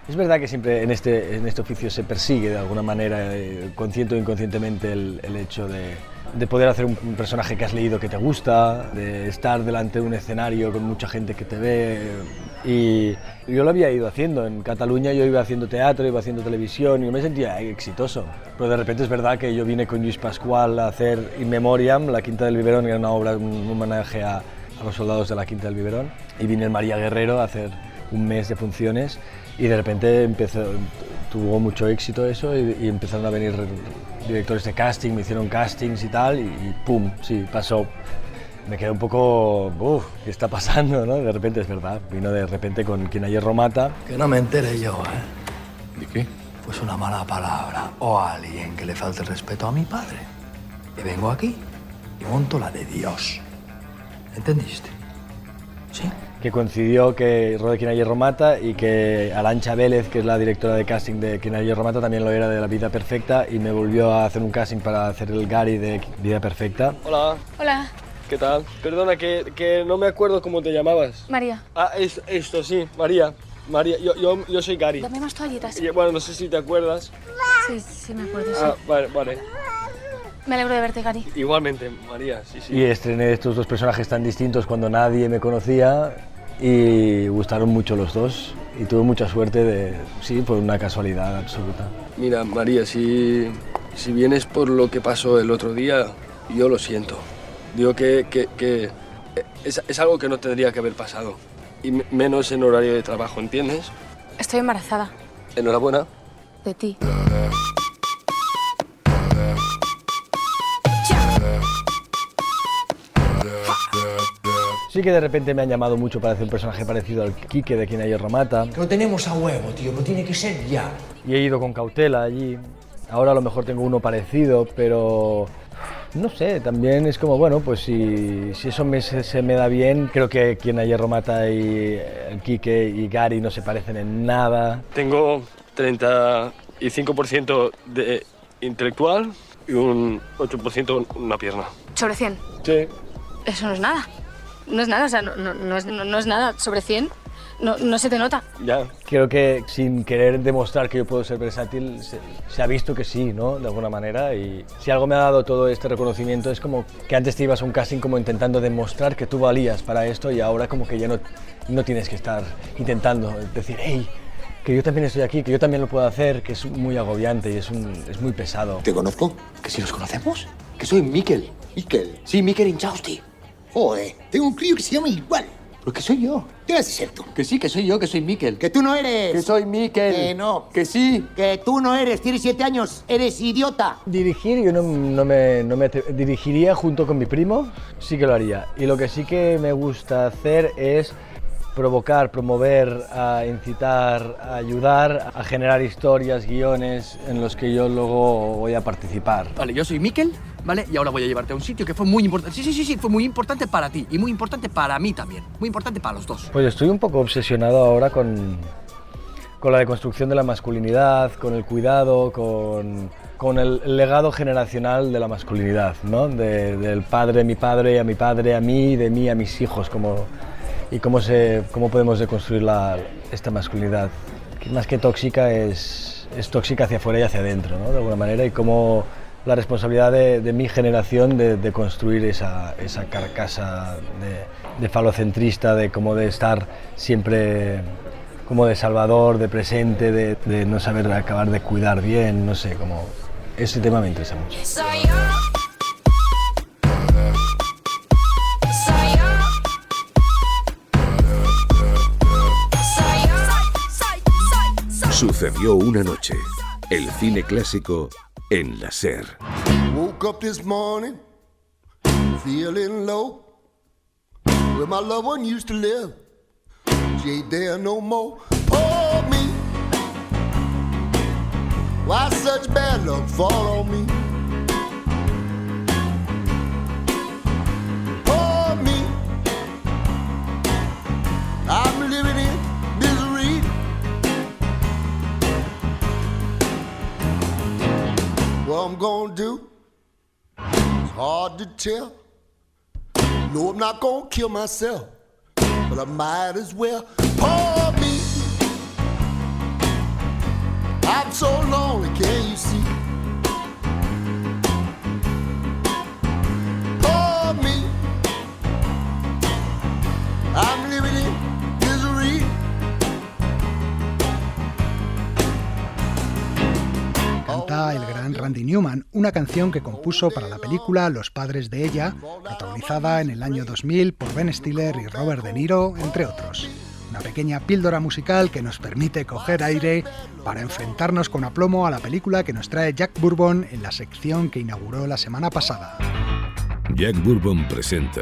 Es verdad que siempre en este oficio se persigue de alguna manera, consciente o inconscientemente, el hecho de poder hacer un personaje que has leído que te gusta, de estar delante de un escenario con mucha gente que te ve. Y yo lo había ido haciendo. En Cataluña yo iba haciendo teatro, iba haciendo televisión y yo me sentía exitoso. Pero de repente es verdad que yo vine con Lluís Pascual a hacer In Memoriam, La Quinta del Biberón, que era una obra, un homenaje a los soldados de la Quinta del Biberón. Y vine en María Guerrero a hacer un mes de funciones y de repente tuvo mucho éxito eso y empezaron a venir directores de casting, me hicieron castings y tal y pum, sí, pasó. Me quedé un poco, ¿qué está pasando, no? De repente es verdad, vino de repente con Quien ayer mata. Que no me entere yo, ¿eh? ¿De qué? Pues una mala palabra o a alguien que le falte el respeto a mi padre. Y vengo aquí y monto la de Dios. ¿Entendiste? ¿Sí? Que coincidió que rodé Quien ayer mata y que Arantxa Vélez, que es la directora de casting de Quien ayer mata, también lo era de La Vida Perfecta y me volvió a hacer un casting para hacer el Gary de Vida Perfecta. Hola. Hola. ¿Qué tal? Perdona, que no me acuerdo cómo te llamabas. María. Ah, esto, sí, María. María, yo soy Gary. Dame más toallitas. Y, bueno, no sé si te acuerdas. Sí, me acuerdo, sí. Ah, vale. Me alegro de verte, Gary. Igualmente, María, sí. Y estrené estos dos personajes tan distintos cuando nadie me conocía y gustaron mucho los dos y tuve mucha suerte por una casualidad absoluta. Mira, María, si vienes por lo que pasó el otro día, yo lo siento. Digo que es algo que no tendría que haber pasado. Y menos en horario de trabajo, ¿entiendes? Estoy embarazada. Enhorabuena. De ti. Sí que de repente me han llamado mucho para hacer un personaje parecido al Quique de Quien ayer mata. Que lo tenemos a huevo, tío, pero tiene que ser ya. Y he ido con cautela allí. Ahora a lo mejor tengo uno parecido, pero no sé, también es como, bueno, pues si eso se me da bien, creo que Quien ayer mata y el Quique y Gary no se parecen en nada. Tengo 35% de intelectual y un 8% una pierna. ¿Sobre 100? Sí. Eso no es nada. No es nada, o sea, no es nada. Sobre 100 no se te nota. Ya. Creo que sin querer demostrar que yo puedo ser versátil, se ha visto que sí, ¿no? De alguna manera. Y si algo me ha dado todo este reconocimiento es como que antes te ibas a un casting como intentando demostrar que tú valías para esto y ahora como que ya no tienes que estar intentando decir, hey, que yo también estoy aquí, que yo también lo puedo hacer, que es muy agobiante y es muy pesado. ¿Te conozco? ¿Que si nos conocemos? Que soy Miquel. ¿Miquel? Sí, Miquel Inchausti. Joder, tengo un crío que se llama igual. ¿Pero que soy yo? ¿Qué vas a ser tú? Que sí, que soy yo, que soy Miquel. Que tú no eres. Que soy Miquel. Que no. Que sí. Que tú no eres, tienes 7 años, eres idiota. Dirigir, yo no me dirigiría junto con mi primo, sí que lo haría. Y lo que sí que me gusta hacer es provocar, promover, a incitar, a ayudar, a generar historias, guiones en los que yo luego voy a participar. Vale, yo soy Miquel ¿vale? Y ahora voy a llevarte a un sitio que fue muy importante. Sí, fue muy importante para ti y muy importante para mí también. Muy importante para los dos. Pues estoy un poco obsesionado ahora con la deconstrucción de la masculinidad, con el cuidado, con el legado generacional de la masculinidad, ¿no? Del padre, a mi padre, a mí, de mí a mis hijos, y cómo podemos deconstruir esta masculinidad, que más que tóxica es tóxica hacia afuera y hacia adentro, ¿no? De alguna manera, y cómo la responsabilidad de mi generación de construir esa carcasa de falocentrista, de estar siempre como de salvador, de presente, de no saber acabar de cuidar bien, no sé, como ese tema me interesa mucho. Sucedió una noche. El cine clásico en la SER. Woke up this morning, feeling low, where my loved one used to live. She ain't there no more. Oh, me. Why such bad luck fall on me? Oh, me. I'm living in misery. What I'm gonna do? It's hard to tell. No, I'm not gonna kill myself, but I might as well. Pour me. I'm so lonely, can't you see? Pour me. I'm living in misery. Canta el gran Randy Newman, una canción que compuso para la película Los padres de ella, protagonizada en el año 2000 por Ben Stiller y Robert De Niro, entre otros. Una pequeña píldora musical que nos permite coger aire para enfrentarnos con aplomo a la película que nos trae Jack Bourbon en la sección que inauguró la semana pasada. Jack Bourbon presenta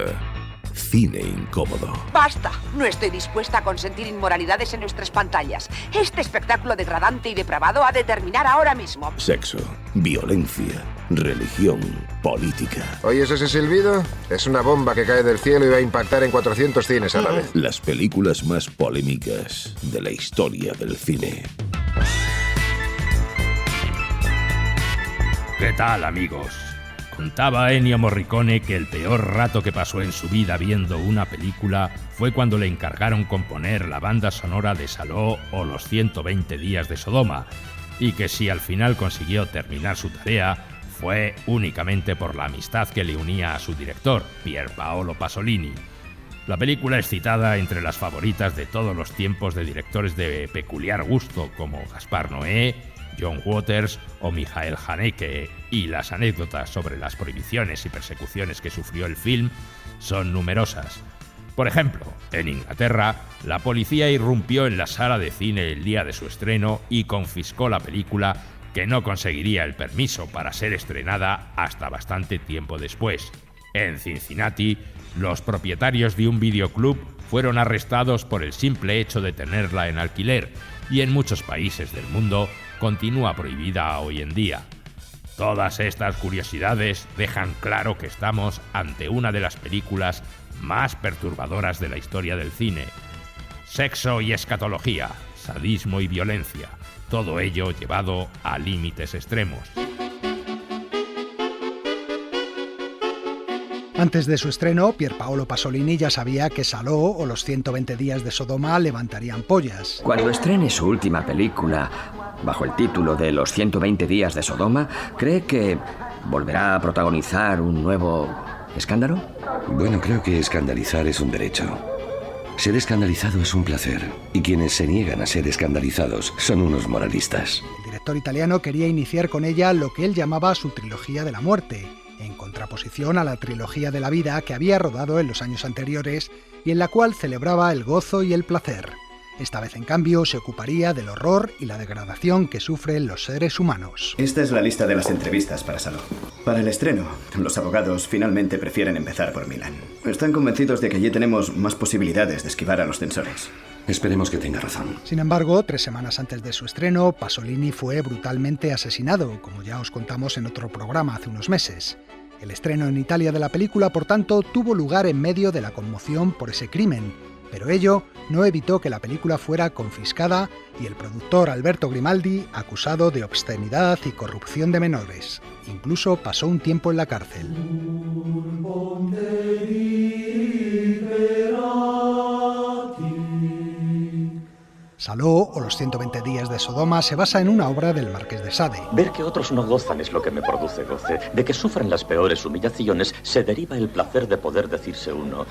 Cine Incómodo. ¡Basta! No estoy dispuesta a consentir inmoralidades en nuestras pantallas. Este espectáculo degradante y depravado ha de terminar ahora mismo. Sexo, violencia, religión, política. ¿Oyes ese silbido? Es una bomba que cae del cielo y va a impactar en 400 cines a la vez. Las películas más polémicas de la historia del cine. ¿Qué tal, amigos? Contaba Ennio Morricone que el peor rato que pasó en su vida viendo una película fue cuando le encargaron componer la banda sonora de Saló o Los 120 días de Sodoma, y que si al final consiguió terminar su tarea fue únicamente por la amistad que le unía a su director, Pier Paolo Pasolini. La película es citada entre las favoritas de todos los tiempos de directores de peculiar gusto como Gaspar Noé, John Waters o Michael Haneke, y las anécdotas sobre las prohibiciones y persecuciones que sufrió el film son numerosas. Por ejemplo, en Inglaterra, la policía irrumpió en la sala de cine el día de su estreno y confiscó la película, que no conseguiría el permiso para ser estrenada hasta bastante tiempo después. En Cincinnati, los propietarios de un videoclub fueron arrestados por el simple hecho de tenerla en alquiler, y en muchos países del mundo continúa prohibida hoy en día. Todas estas curiosidades dejan claro que estamos ante una de las películas más perturbadoras de la historia del cine. Sexo y escatología, sadismo y violencia, todo ello llevado a límites extremos. Antes de su estreno, Pier Paolo Pasolini ya sabía que Saló o Los 120 días de Sodoma levantarían pollas. Cuando estrene su última película, bajo el título de Los 120 días de Sodoma, ¿cree que volverá a protagonizar un nuevo escándalo? Bueno, creo que escandalizar es un derecho. Ser escandalizado es un placer, y quienes se niegan a ser escandalizados son unos moralistas. El director italiano quería iniciar con ella lo que él llamaba su trilogía de la muerte, en contraposición a la trilogía de la vida que había rodado en los años anteriores y en la cual celebraba el gozo y el placer. Esta vez, en cambio, se ocuparía del horror y la degradación que sufren los seres humanos. Esta es la lista de las entrevistas para Saló. Para el estreno, los abogados finalmente prefieren empezar por Milán. Están convencidos de que allí tenemos más posibilidades de esquivar a los censores. Esperemos que tenga razón. Sin embargo, 3 semanas antes de su estreno, Pasolini fue brutalmente asesinado, como ya os contamos en otro programa hace unos meses. El estreno en Italia de la película, por tanto, tuvo lugar en medio de la conmoción por ese crimen, pero ello no evitó que la película fuera confiscada y el productor Alberto Grimaldi acusado de obscenidad y corrupción de menores. Incluso pasó un tiempo en la cárcel. Saló, o Los 120 días de Sodoma, se basa en una obra del Marqués de Sade. Ver que otros no gozan es lo que me produce goce. De que sufran las peores humillaciones se deriva el placer de poder decirse uno: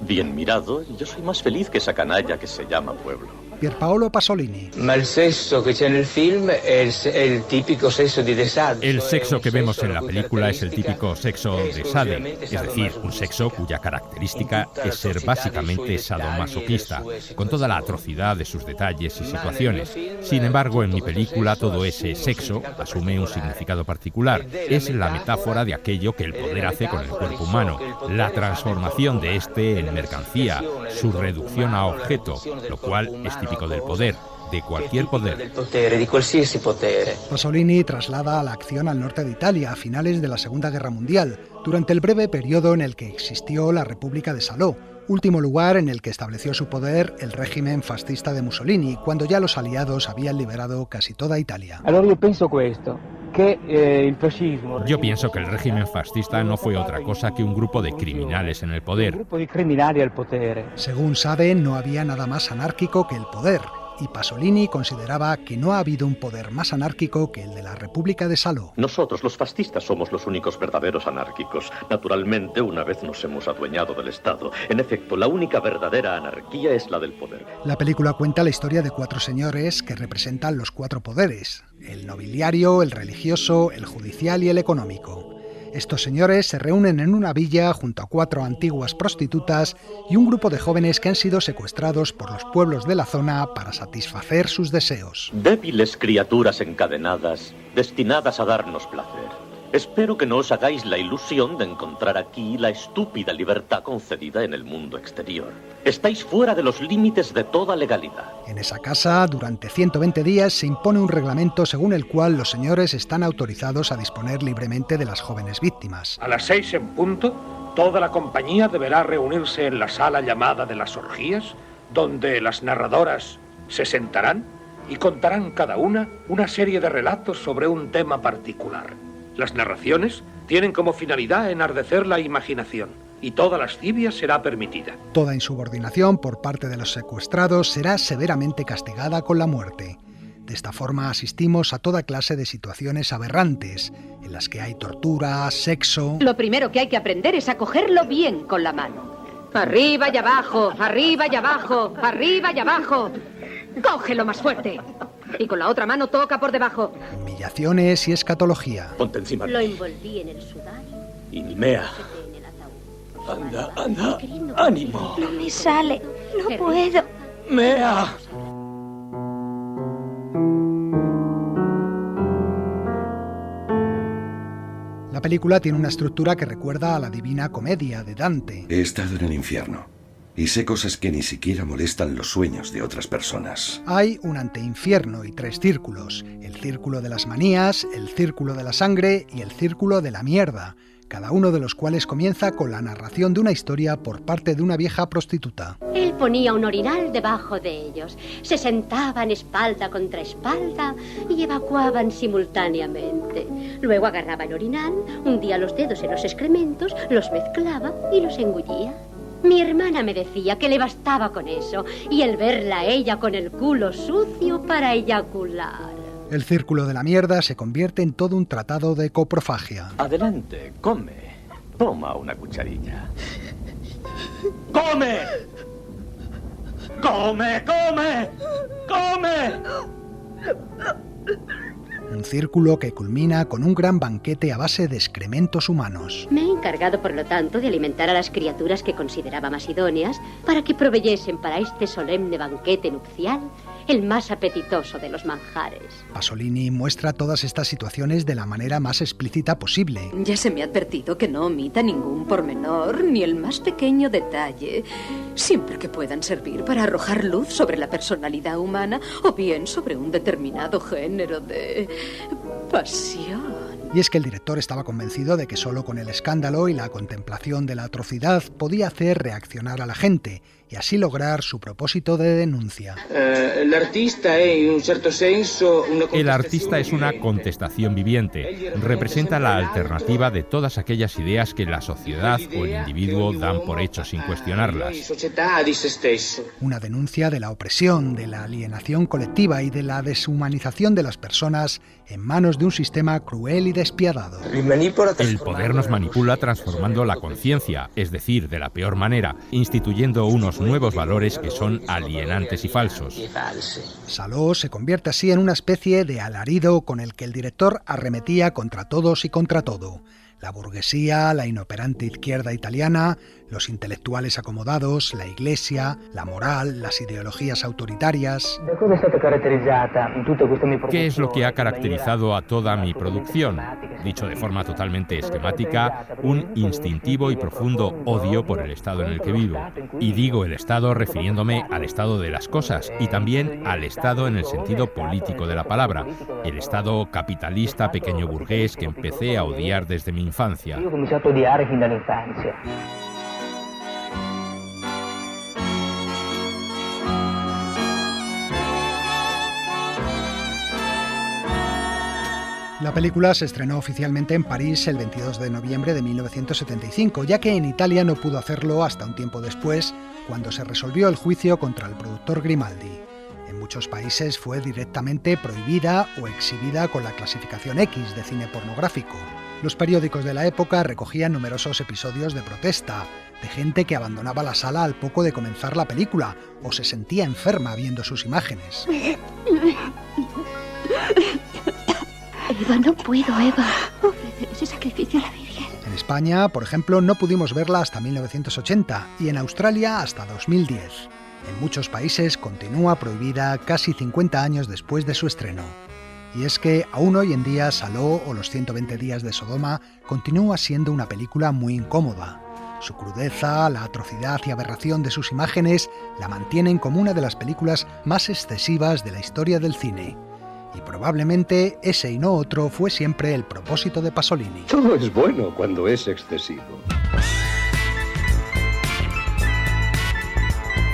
bien mirado, yo soy más feliz que esa canalla que se llama pueblo. Pierpaolo Pasolini. Ma il sesso che c'è nel film è il tipico sesso di De Sade. El sexo que vemos en la película es el típico sexo de Sade, es decir, un sexo cuya característica es ser básicamente sadomasoquista, con toda la atrocidad de sus detalles y situaciones. Sin embargo, en mi película todo ese sexo asume un significado particular. Es la metáfora de aquello que el poder hace con el cuerpo humano, la transformación de este en mercancía, su reducción a objeto, lo cual es típico del poder, de cualquier poder. Pasolini traslada la acción al norte de Italia a finales de la Segunda Guerra Mundial, durante el breve periodo en el que existió la República de Salò, último lugar en el que estableció su poder el régimen fascista de Mussolini, cuando ya los aliados habían liberado casi toda Italia. Yo pienso que el régimen fascista no fue otra cosa que un grupo de criminales en el poder. Según Sade, no había nada más anárquico que el poder, y Pasolini consideraba que no ha habido un poder más anárquico que el de la República de Salò. Nosotros, los fascistas, somos los únicos verdaderos anárquicos. Naturalmente, una vez nos hemos adueñado del Estado. En efecto, la única verdadera anarquía es la del poder. La película cuenta la historia de 4 señores que representan los 4 poderes: el nobiliario, el religioso, el judicial y el económico. Estos señores se reúnen en una villa junto a 4 antiguas prostitutas y un grupo de jóvenes que han sido secuestrados por los pueblos de la zona para satisfacer sus deseos. Débiles criaturas encadenadas, destinadas a darnos placer. Espero que no os hagáis la ilusión de encontrar aquí la estúpida libertad concedida en el mundo exterior. Estáis fuera de los límites de toda legalidad. En esa casa, durante 120 días, se impone un reglamento según el cual los señores están autorizados a disponer libremente de las jóvenes víctimas. A las 6 en punto, toda la compañía deberá reunirse en la sala llamada de las orgías, donde las narradoras se sentarán y contarán cada una serie de relatos sobre un tema particular. Las narraciones tienen como finalidad enardecer la imaginación, y toda lascivia será permitida. Toda insubordinación por parte de los secuestrados será severamente castigada con la muerte. De esta forma asistimos a toda clase de situaciones aberrantes, en las que hay tortura, sexo... Lo primero que hay que aprender es a cogerlo bien con la mano. Arriba y abajo, arriba y abajo, arriba y abajo. Cógelo más fuerte. Y con la otra mano toca por debajo. Humillaciones y escatología. Ponte encima. Lo envolví en el sudario. Y mea. Anda, anda. Ánimo. No me sale. No puedo. Mea. La película tiene una estructura que recuerda a la Divina Comedia de Dante. He estado en el infierno y sé cosas que ni siquiera molestan los sueños de otras personas. Hay un anteinfierno y 3 círculos: el círculo de las manías, el círculo de la sangre y el círculo de la mierda, cada uno de los cuales comienza con la narración de una historia por parte de una vieja prostituta. Él ponía un orinal debajo de ellos, se sentaban espalda contra espalda y evacuaban simultáneamente. Luego agarraba el orinal, hundía los dedos en los excrementos, los mezclaba y los engullía. Mi hermana me decía que le bastaba con eso y el verla a ella con el culo sucio para eyacular. El círculo de la mierda se convierte en todo un tratado de coprofagia. Adelante, come. Toma una cucharilla. ¡Come! ¡Come, come! ¡Come! Un círculo que culmina con un gran banquete a base de excrementos humanos. Me he encargado, por lo tanto, de alimentar a las criaturas que consideraba más idóneas para que proveyesen para este solemne banquete nupcial el más apetitoso de los manjares. Pasolini muestra todas estas situaciones de la manera más explícita posible. Ya se me ha advertido que no omita ningún pormenor, ni el más pequeño detalle, siempre que puedan servir para arrojar luz sobre la personalidad humana o bien sobre un determinado género de pasión. Y es que el director estaba convencido de que solo con el escándalo y la contemplación de la atrocidad podía hacer reaccionar a la gente y así lograr su propósito de denuncia. El artista es una contestación viviente. Representa la alternativa de todas aquellas ideas que la sociedad o el individuo dan por hecho sin cuestionarlas. Una denuncia de la opresión, de la alienación colectiva y de la deshumanización de las personas en manos de un sistema cruel y despiadado. El poder nos manipula transformando la conciencia, es decir, de la peor manera, instituyendo unos nuevos valores que son alienantes y falsos. Salò se convierte así en una especie de alarido con el que el director arremetía contra todos y contra todo. La burguesía, la inoperante izquierda italiana, los intelectuales acomodados, la iglesia, la moral, las ideologías autoritarias. ¿Qué es lo que ha caracterizado a toda mi producción? Dicho de forma totalmente esquemática, un instintivo y profundo odio por el estado en el que vivo. Y digo el estado refiriéndome al estado de las cosas y también al estado en el sentido político de la palabra, el estado capitalista pequeño burgués que empecé a odiar desde mi infancia. La película se estrenó oficialmente en París el 22 de noviembre de 1975, ya que en Italia no pudo hacerlo hasta un tiempo después, cuando se resolvió el juicio contra el productor Grimaldi. En muchos países fue directamente prohibida o exhibida con la clasificación X de cine pornográfico. Los periódicos de la época recogían numerosos episodios de protesta, de gente que abandonaba la sala al poco de comenzar la película o se sentía enferma viendo sus imágenes. Eva, no puedo, Eva. Ofrecer ese sacrificio a la Virgen. En España, por ejemplo, no pudimos verla hasta 1980 y en Australia hasta 2010. En muchos países continúa prohibida casi 50 años después de su estreno. Y es que aún hoy en día Salò o Los 120 días de Sodoma continúa siendo una película muy incómoda. Su crudeza, la atrocidad y aberración de sus imágenes la mantienen como una de las películas más excesivas de la historia del cine. Y probablemente ese y no otro fue siempre el propósito de Pasolini. Todo es bueno cuando es excesivo.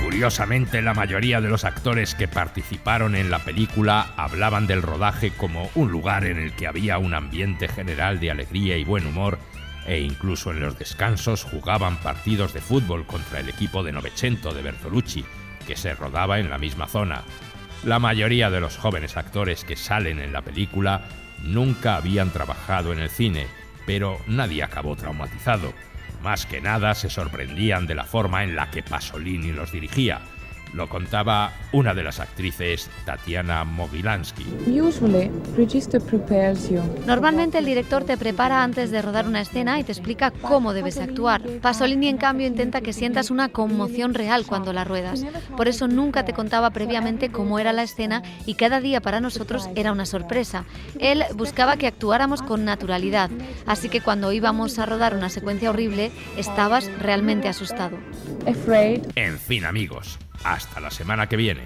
Curiosamente, la mayoría de los actores que participaron en la película hablaban del rodaje como un lugar en el que había un ambiente general de alegría y buen humor, e incluso en los descansos jugaban partidos de fútbol contra el equipo de Novecento de Bertolucci, que se rodaba en la misma zona. La mayoría de los jóvenes actores que salen en la película nunca habían trabajado en el cine, pero nadie acabó traumatizado. Más que nada se sorprendían de la forma en la que Pasolini los dirigía. Lo contaba una de las actrices, Tatiana Mogilansky. Normalmente el director te prepara antes de rodar una escena y te explica cómo debes actuar. Pasolini, en cambio, intenta que sientas una conmoción real cuando la ruedas. Por eso nunca te contaba previamente cómo era la escena y cada día para nosotros era una sorpresa. Él buscaba que actuáramos con naturalidad, así que cuando íbamos a rodar una secuencia horrible, estabas realmente asustado. En fin, amigos, hasta la semana que viene.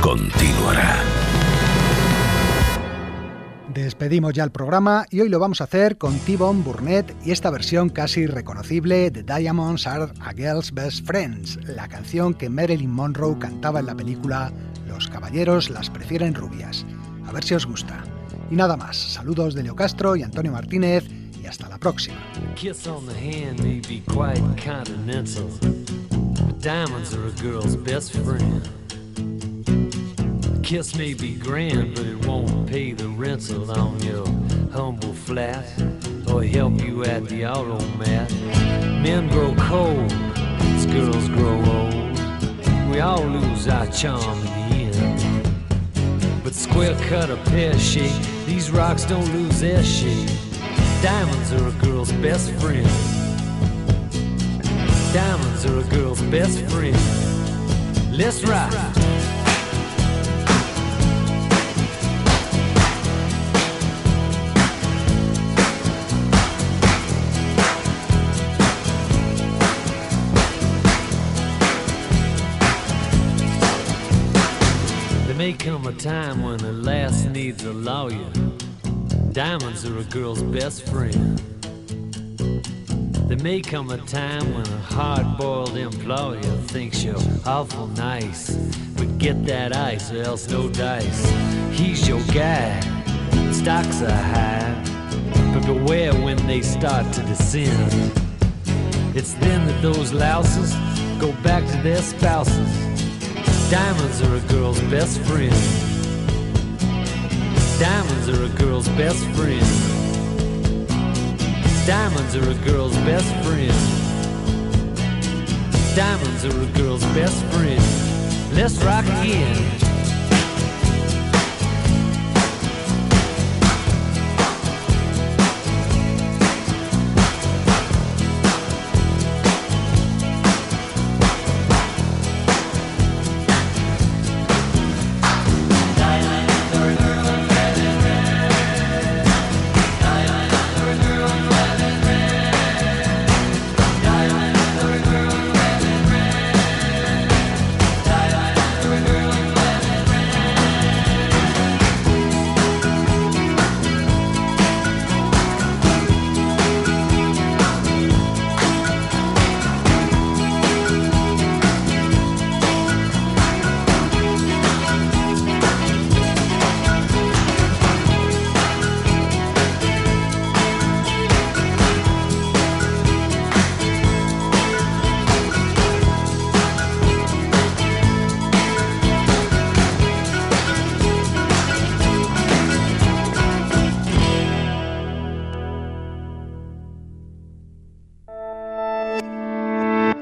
Continuará. Despedimos ya el programa y hoy lo vamos a hacer con T-Bone Burnett y esta versión casi reconocible de Diamonds Are a Girl's Best Friends, la canción que Marilyn Monroe cantaba en la película Los caballeros las prefieren rubias. A ver si os gusta. Y nada más, saludos de Leo Castro y Antonio Martínez y hasta la próxima. Kiss on the hand may be quite continental. Diamonds are a girl's best friend. Kiss may be grand, but it won't pay the rental on your humble flat or help you at the automat. Men grow cold as girls grow old. We all lose our charm in the end. But square cut or pear shape, these rocks don't lose their shape. Diamonds are a girl's best friend. Diamonds are a girl's best friend. Let's ride. They may come a time when a lass needs a lawyer. Diamonds are a girl's best friend. There may come a time when a hard-boiled employer thinks you're awful nice, but get that ice or else no dice. He's your guy, stocks are high, but beware when they start to descend. It's then that those louses go back to their spouses. Diamonds are a girl's best friend. Diamonds are a girl's best friend. Diamonds are a girl's best friend. Diamonds are a girl's best friend. Let's rock again.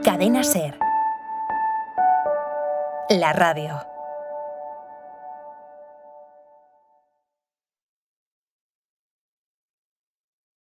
Cadena SER. La radio.